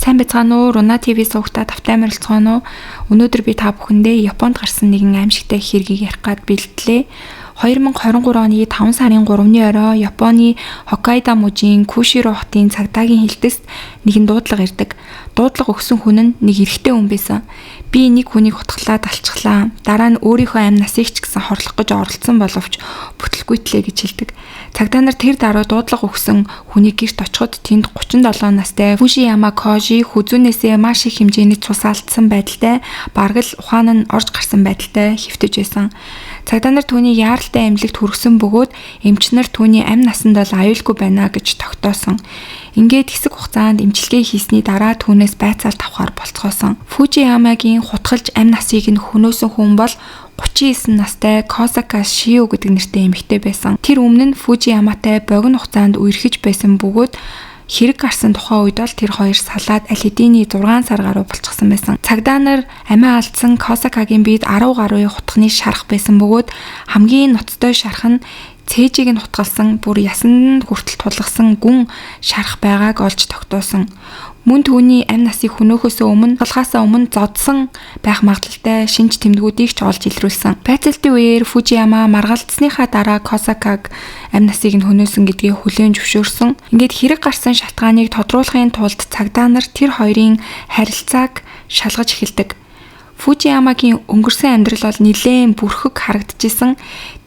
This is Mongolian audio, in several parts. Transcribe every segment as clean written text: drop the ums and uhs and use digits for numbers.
Сайн байцгаана уу? Руна ТV суугтаа тавтай морилцгаана уу? Өнөөдөр би та бүхэндээ Японд гарсан нэгэн аимшигтай хэргийг ярих гээд бэлтлээ. 2023 оны 5 сарын 3-ны орой Японы Хоккайдо мужийн Куширо хотын цагдаагийн хилтэст нэгэн дуудлага ирдэг. Дуудлага өгсөн хүн нь нэг эрэгтэй хүн байсан. Би нэг хүнийг хутгалаад алчглаа. Дараа нь өөрийнхөө амь насыг ч гэсэн хорлох гэж оролцсон боловч бүтэлгүйтлээ гэж хэлдэг. Цагдаа нар тэр даруй дуудлага өгсөн хүний гэрт очиход тэнд 37 настай Фужияма Кожи хүзүүнээсээ маш их хэмжээний цус алдсан байдалтай, бараг л ухаан нь орж гарсан байдалтай хэвтэж байсан. Цагдаа нар түүний яаралтай эмнэлэгт хүргэсэн бөгөөд эмч нар түүний амь насанд бол аюулгүй байна гэж тогтоосон. Ингээд хэсэг хугацаанд эмчилгээ хийсний дараа түүнээс байцаалт авахар болцгоосон. Фужиямагийн хутгалж амь насыг нь хөнөөсөн хүн бол 39 настай Косака Шио гэдэг нэртэй эмэгтэй байсан. Тэр өмнө нь Фужияматай богино хугацаанд үерхэж байсан бөгөөд хэрэг гарсан тухайн үед бол тэр хоёр салаад аль хэдийн 6 сар гаруй болчихсон байсан. Цагдаа нар амиа алдсан Косакагийн биед 10 гаруй хутганы шарах байсан бөгөөд хамгийн ноцтой шарах нь цээжийг нь хутгалсан бүр ясанд хүртэл тулгасан гүн шарах байгааг олж тогтоосон. Мөн түүний амь насыг хөнөөхөөс өмнө тулгаасаа өмнө зодсон байх магадлалтай шинж тэмдгүүдийг ч олж илрүүлсэн. Байцаалтын үеэр Фужияма маргалдсныхаа дараа Косакаг амь насыг нь хөнөөсөн гэдгийг хүлээн зөвшөөрсөн. Ингээд хэрэг гарсан шалтгааныг тодруулахын тулд цагдаа нар тэр хоёрын харилцааг шалгаж эхэлдэг. Фужиямагийн өнгөрсөн амьдрал бол нэлээд бүрхэг харагдажсэн.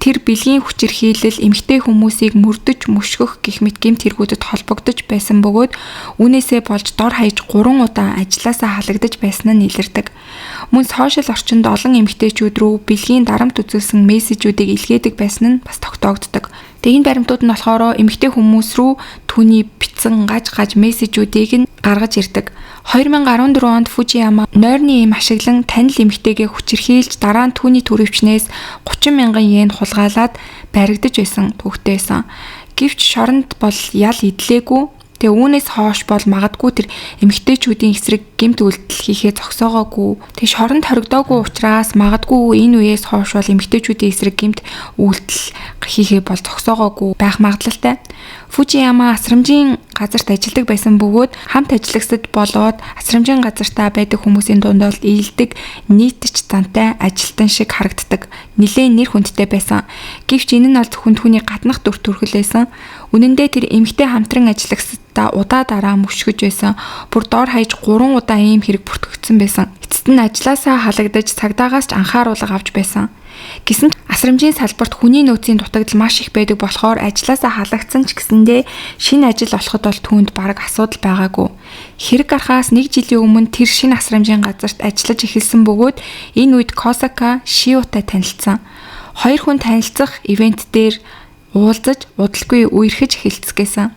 Тэр бэлгийн хүчирхийлэл эмэгтэй хүмүүсийг мөрдөж мөшгөх гэх мэт гэмт хэрэгүүдэд холбогдож байсан бөгөөд үүнээсээ болж дор хаяж 3 удаа ажилласаа халагдаж байсан нь илэрдэг. Мөн сошиал орчинд олон эмэгтэйчүүд рүү бэлгийн дарамт үзүүлсэн мессежүүдийг илгээдэг байсан нь бас тогтоогддог. Тэгээд энэ баримтууд нь болохоор эмэгтэй хүмүүс рүү түүний бичсэн гаж мессежүүдийг нь гаргаж ирдэг. 2014 онд Фужияма нойрны эм ашиглан танил эмэгтэйгээ хүчирхийлж дараа нь түүний төрөвчнээс 30 мянган йен хулгайлаад баригдаж байсан төвхтэй байсан. Гэвч шоронд бол ял идлээгүй. Тэгээ үүнээс хойш бол магадгүй тэр эмэгтэйчүүдийн эсрэг гэмт үйлдэл хийхээ зогсоогоогүй. Тэгээ шоронд хоригдоогүй учраас магадгүй энэ үеэс хойш бол эмэгтэйчүүдийн эсрэг гэмт үйлдэл хийхээ бол зогсоогоогүй байх магадлалтай. Фужияма асрамжийн газарт ажилладаг байсан бөгөөд хамт ажиллагсад болоод асрамжийн газартаа байдаг хүмүүсийн дунд бол ийдэг нийтч зантай ажилтан шиг харагддаг. Нилээн нэр хүндтэй байсан. Гэвч энэ нь бол зөвхөн түүний гаднах дүр төрхөлээсэн. Үнэн дээр тэр эмэгтэй хамтран ажиллагсадаа удаа дараа мөшгөж байсан. Бүр дор хаяж 3 удаа ийм хэрэг бүртгэгдсэн байсан. Эцэст нь ажилласаа халагдаж цагдаагаас ч анхааруулга авч байсан. Гэсэн ч асрамжийн салбарт хүний нөөцийн дутагдал маш их байдаг болохоор ажилласаа халагдсан ч гэсэндээ шинэ ажил олоход бол түүнд бараг асуудал байгаагүй. Хэрэг гарахаас 1 жилийн өмнө тэр шинэ асрамжийн газарт ажиллаж эхэлсэн бөгөөд энэ үед Косака Шиотай танилцсан. Хоёр хүн танилцах ивент дээр уулзаж удалгүй үерхэж эхэлцгээсэн.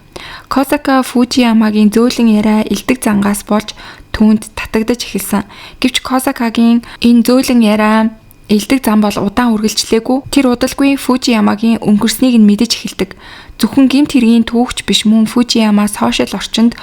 Косака Фужиямагийн зөөлөн яриа элдэг зангаас болж түүнд татагдаж эхэлсэн. Гэвч Косакагийн энэ зөөлөн яриа элдэг зам бол удаан үргэлжлээгүй. Тэр удалгүй Фужиямагийн өнгөрснийг нь мэдэж эхэлдэг. Зөвхөн гэмт хэргийн түүхч биш мөн Фужияма сошиал орчинд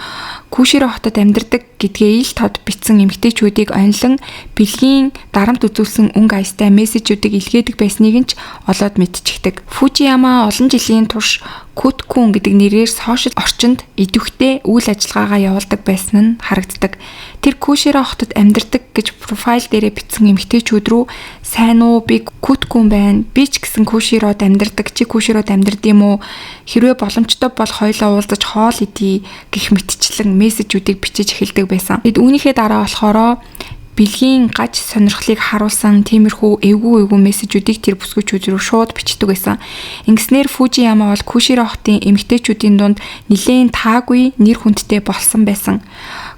Куширо хотод амьдардаг гэдгээ ил тод бичсэн эмэгтэйчүүдийг онлон бэлгийн дарамт үзүүлсэн өнгө аястай мессежүүдийг илгээдэг байсныг нь ч олоод мэдчихдэг. Фужияма олон жилийн турш Куткун гэдэг нэрээр сошиал орчинд идэвхтэй үйл ажиллагаагаа явуулдаг байсан нь харагддаг. Тэр Куширо хотод амьдардаг гэж профайл дээрээ бичсэн эмэгтэйчүүд рүү сайн уу би Куткун байна. Би ч гэсэн Куширод амьдардаг. Чи Куширод амьдард юм уу? Хэрвээ боломжтой бол хоёулаа уулзаж хоол идье гэх мэтчлэн мессежүүдийг бичиж эхэлдэг байсан. Тэгэд үүнийхээ дараа болохоро бэлгийн гаж сонирхлыг харуулсан тиймэрхүү эвгүй мессежүүдийг тэр бүсгүйчүүд рүү шууд бичдэг байсан. Ингэснээр Фужияма бол Куширо хотын эмэгтэйчүүдийн дунд нэлээд таагүй нэр хүндтэй болсон байсан.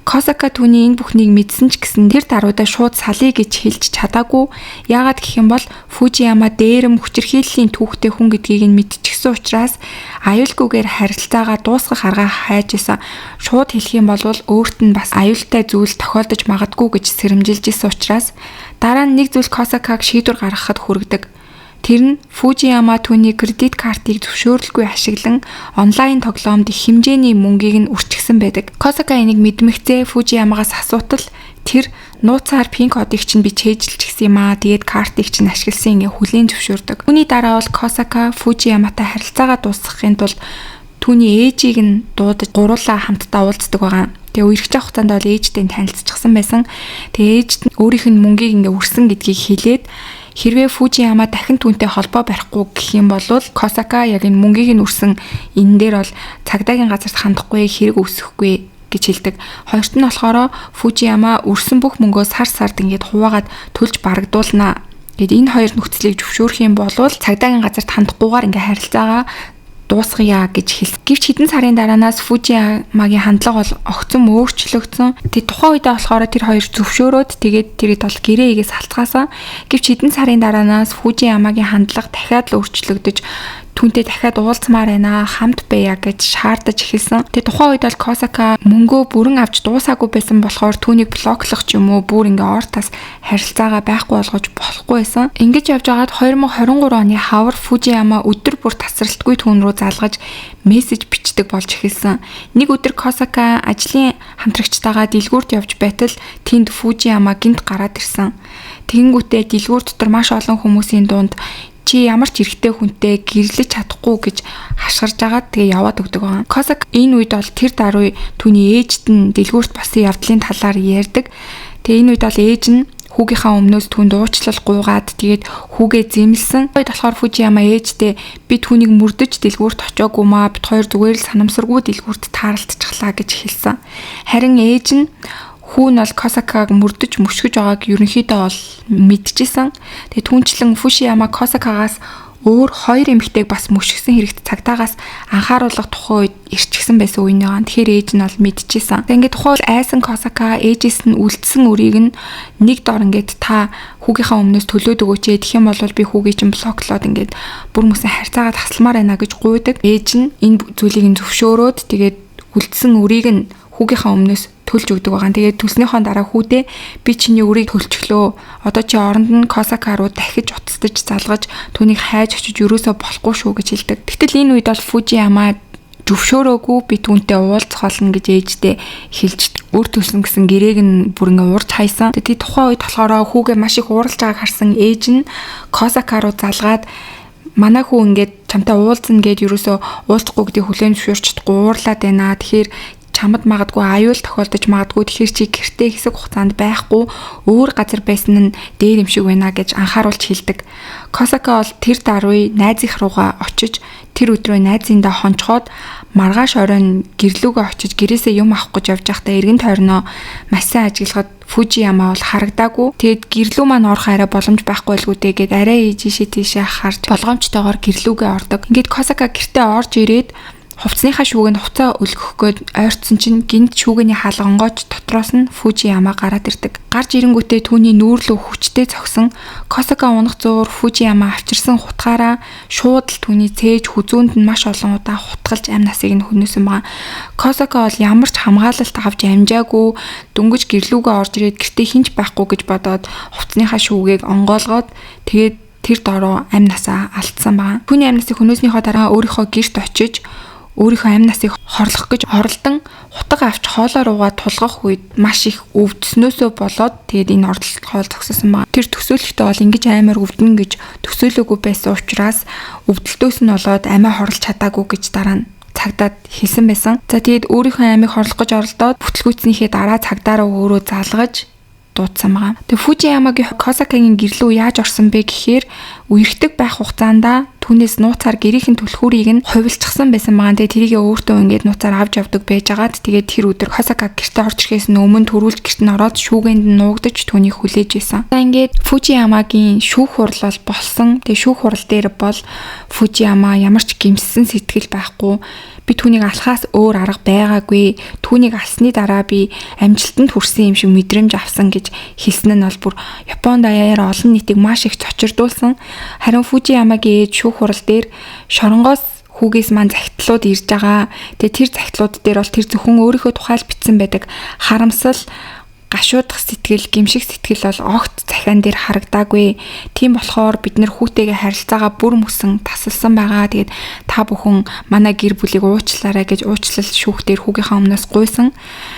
Косака түүний энэ бүхнийг мэдсэн ч гэсэн тэр даруйдаа шууд салъя гэж хэлж чадаагүй. Яагаад гэх юм бол Фужияма дээрэм хүчирхийллийн түүхтэй хүн гэдгийг нь мэдчихсэн учраас аюулгүйгээр харилцаагаа дуусгах арга хайж исэн. Шууд хэлэх юм бол өөрт нь бас аюултай зүйл тохиолдож магадгүй гэж сэрэмжилж исэн учраас дараа нь нэг зүйл Косакаг шийдвэр гаргахад хүргэдэг. Тэр нь Фужияма түүний кредит картыг зөвшөөрлгүй ашиглан онлайн тоглоомд их хэмжээний мөнгийг нь үрчгсэн байдаг. Косака энийг мэдмэгцээ Фужиямагаас асуутал тэр нууцаар пин кодыг чинь би чэйжилж гисэн юм аа. Тэгээд картыг чинь ашигласан ингээ хүлээн зөвшөөрдөг. Түүний дараа бол Косака Фужияматай харилцаагаа дуусгахын тулд түүний ээжийг нь дуудаж гурлаа хамтдаа уулздаг байгаа. Тэгээ үерхэж авах хугацаанд бол ээжтэй танилцчихсан байсан. Тэгээ ээж өөрийнх нь мөнгийг ингээ үрсэн гэдгийг хэлээд хэрвээ Фужияма дахин түүнтэй холбоо барихгүй гэх юм бол Косака яг энэ мөнгийг нь үрсэн энэ дээр бол цагдаагийн газарт хандахгүй хэрэг үүсэхгүй гэж хэлдэг. Хоёрт нь болохоор Фужияма үрсэн бүх мөнгөө сар сард ингээд хуваагаад төлж барагдуулнаа. Гэт энэ хоёр нөхцөлийг зөвшөөрөх юм бол цагдаагийн газарт хандахгүйгээр ингээ харилцаагаа дуусгая гэж хэлсэн. Гэвч хэдэн сарын дараанаас Фужиямагийн хандлага бол огцом өөрчлөгдсөн. Тэг тухайн үедээ болохоор тэр хоёр зөвшөөрөөд тэгээд тэрийг бол гэрээгээс салцгаасан. Гэвч хэдэн сарын дараанаас Фужиямагийн хандлага дахиад л өөрчлөгдөж түүнтэй дахиад уулзмаар байна, хамт байя гэж шаардаж эхэлсэн. Тэгээ тухайн үед бол Косака мөнгөө бүрэн авч дуусаагүй байсан болохоор түүнийг блоклох ч юм уу бүр ингээ ортас харилцаагаа байхгүй болгож болохгүй байсан. Ингэж явж байгаад 2023 оны хавар Фужияма өдөр бүр тасралтгүй түүн рүү залгаж мессеж бичдэг болж эхэлсэн. Нэг өдөр Косака ажлын хамтрагчтайгаа дэлгүүрт явж байтал тэнд Фужияма гинт гараад ирсэн. Тэгэнгүүтээ дэлгүүр дотор маш олон хүмүүсийн дунд чи ямар ч эрэгтэй хүнтэй гэрлэж чадахгүй гэж хашгирж агаад тэгээ яваад өгдөг байгаа. Косак энэ үед бол тэр даруй түүний ээжт нь дэлгүүрт басан явдлын талаар ярьдаг. Тэгээ энэ үед бол ээж нь хүүгийнхаа өмнөөс түүнд уучлал гуйгаад тэгээд хүүгээ зэмлсэн. Үед болохоор Фужияма ээжтэй би түүнийг мөрдөж дэлгүүрт очоогүй маа, бид хоёр зүгээр л санамсаргүй дэлгүүрт тааралдчихлаа гэж хэлсэн. Харин ээж нь хүүн бол Косакаг мөрдөж мөшгөж байгааг ерөнхийдөө бол мэдчихсэн. Тэгээ түүнчлэн Фужияма Косакагаас өөр хоёр эмэгтэйг бас мөшгсөн хэрэгт цагдаагаас анхааруулах тухай үед ирчихсэн байсан үе нэг. Тэгэхээр ээж нь бол мэдчихсэн. Тэгээ ингээд тухай айсан Косака ээжээс нь үлдсэн өрийг нь нэг дор ингээд та хүүгийнхаа өмнөөс төлөөд өгөөч. Тэгэх юм бол би хүүгийг чинь блоклоод ингээд бүр мөсөн харьцаагаа тасалмаар байна гэж гуйдаг. Ээж нь энэ зүйлийг нь зөвшөөрөөд тэгээд үлдсэн өрийг нь хүүгийнхаа өмнөөс төлж өгдөг байгаа. Тэгээд төлснөхийн дараа хүүдээ би чиний өрийг төлчихлөө. Одоо чи оронд нь Косака руу дахиж уцтаж залгаж түүнийг хайж очиж ерөөсөө болохгүй шүү гэж хэлдэг. Тэгтэл энэ үед бол Фужияма зөвшөөрөөгүй би түүнтэй уулзах болно гэж ээжтэй хэлж өр төлсөн гэсэн гэрээг нь бүр ингээ уурж хайсан. Тэгээд тухайн үед болохоор хүүгээ маш их ууралж байгааг харсан ээж нь Косака руу залгаад манай хүү ингээд чамтай уулзна гэд ерөөсөө уулзахгүй гэдгийг хүлээн зөвшөөрч чадахгүй уурлаад байна. Тэгэхээр чамд магадгүй аюул тохиолдож магадгүй тэгэхээр чи гэртээ хэсэг хугацаанд байхгүй өөр газар байсан нь дээр юм шиг байна гэж анхааруулж хэлдэг. Косака бол тэр даруй найзынх руугаа очиж тэр өдрөө найзындаа хончхоод маргааш оройн гэрлүүгээ очиж гэрээсээ юм авах гэж явж байхдаа эргэн тойрноо маш сайн ажиглахад Фужияма бол харагдаагүй. Тэгэд гэрлүү маань орох арай боломж байхгүй байлгүй дээ гэд арай ийшээ тийшээ харж болгоомжтойгоор гэрлүүгээ ордог. Ингээд Косака гэртээ орж ирээд хувцсныхаа шүүгэнд хувцаа өлгөх гээд ойрцсон чинь гинт шүүгэний хаалгангойч дотроос нь Фужияма гараад ирдэг. Гарч ирэнгүүтээ түүний нүүрлөө хүчтэй цогсон. Косака унах зуур Фужияма авчирсан хутгаараа шууд л түүний цээж хүзүүнд нь маш олон удаа хутгалж амь насыг нь хөнөөсөн байгаа. Косака бол ямар ч хамгаалалт авч амжаагүй дөнгөж гэрлүүгээ орж ирээд гэртээ хинч байхгүй гэж бодоод хувцсныхаа шүүгийг онгоолгоод тэгээд тэр дороо амь насаа алдсан байгаа. Түүний амь насыг хөнөөснийхөө дараа өөрийнхөө гэрт очиж өөрийнхөө амь насыг хорлох гэж оролдон хутга авч хоолоо руугаа тулгах үед маш их өвдснөөсөө болоод тэгээд энэ оролдолт хоол зогсоосон байна. Тэр төсөөлөлтөө бол ингэж амар өвдөн гэж төсөөлөөгүй байсан учраас өвдөлтөөс нь болоод амиа хорлож чадаагүй гэж дараа нь цагдаад хэлсэн байсан. За тэгээд өөрийнхөө амийг хорлох гэж оролдоод бүтлгүүцнийхээ дараа цагдаараа өөрөө залгаж дуудсан байгаа. Тэгээ Фужиямагийн Косакагийн гэрлүү яаж орсон бэ гэхээр үерхдэг байх хугацаанд түүнээс нууцаар гэрийнхэн түлхүүрийг нь хувилчихсан байсан байгаа. Тэгээ тэрийгээ өөртөө ингээд нууцаар авч явдаг байжгаад тэгээд тэр өдөр Косака гэртээ орж ирэхээс өмнө төрүүлж гэрт нь ороод шүүгэнд нь нуугдаж түүнийг хүлээж байсан. За ингээд Фужиямагийн шүүх хурал бол болсон. Тэгээ шүүх хурал дээр бол Фужияма ямар ч гэмссэн сэтгэл байхгүй. Би түүнийг алхаас өөр арга байгаагүй. Түүнийг алсны дараа би амжилтанд хүрсэн юм шиг мэдрэмж авсан гэж хэлсэн нь бол бүр Японд даяар олон нийтийг маш их цочирдуулсан. Харин Фужиямагийн ээж шүүх хурал дээр шоронгоос хүүгээс маань захидлууд ирж байгаа. Тэгээ тэр захидлууд дээр бол тэр зөвхөн өөрийнхөө тухайл бичсэн байдаг харамсал гашуудах сэтгэл, гэмших сэтгэл бол огт захиан дээр харагдаагүй. Тийм болохоор бид нэр хүүтэйгээ харилцаагаа бүр мөсөн тасалсан байгаа. Тэгээд та бүхэн манай гэр бүлийг уучлаарай гэж уучлал шүүх дээр хүүгийнхаа өмнөөс гуйсан.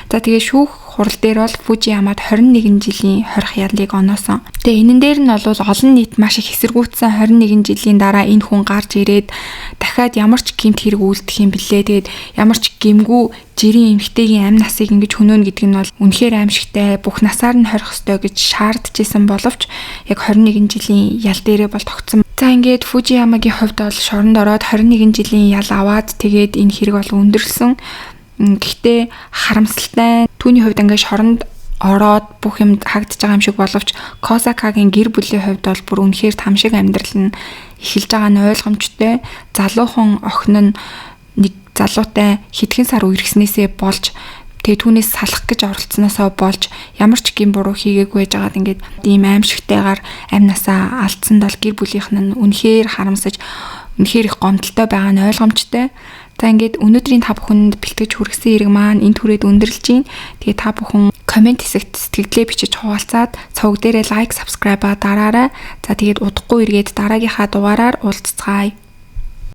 За тэгээд шүүх хурал дээр бол Фужиямад 21 жилийн хорих ялыг оноосон. Тэгээ энэн дээр нь бол олон нийт маш их эсэргүүцсэн 21 жилийн дараа энэ хүн гарч ирээд дахиад ямар ч гэмт хэрэг үлдэх юм блэ. Тэгээд ямар ч гэмгүү жирийн эмэгтэйгийн амь насыг ингэж хөнөөнө гэдэг нь бол үнэхээр аимшигтай, бүх насаар нь хорих ёстой гэж шаардчихсан боловч яг 21 жилийн ял дээрээ бол тогтсон. За ингээд Фужиямагийн хувьд бол шоронд ороод 21 жилийн ял аваад тэгээд энэ хэрэг бол өндөрлсөн. Гэхдээ харамсалтай түүний хувьд ингээд шоронд ороод бүх юм хагдж байгаа юм шиг боловч Косакагийн гэр бүлийн хувьд бол бүр үнэхээр там шиг амьдрал нь эхэлж байгаа нь ойлгомжтой. Залуухан охин нь нэг залуутай хэдхэн сар үерхснээсээ болж тэгээ түүнээс салах гэж оролцсноосоо болж ямар ч гин буруу хийгээгүй байжгаад ингээд ийм аимшигтайгаар амь насаа алдсанд бол гэр бүлийнх нь үнэхээр харамсаж үнэхээр их гомдолтой байгаа нь ойлгомжтой. За ингээд өнөөдрийн та бүхэнд бэлтгэж хүргэсэн хэрэг маань энэ түрээд өндөрлж гин. Тэгээ та бүхэн комент хэсэгт сэтгэлдээ бичиж хуваалцаад цог дээрээ лайк, subscribe дараарай. За тэгээд удахгүй эргээд дараагийнхаа дугаараар уулзцгаая.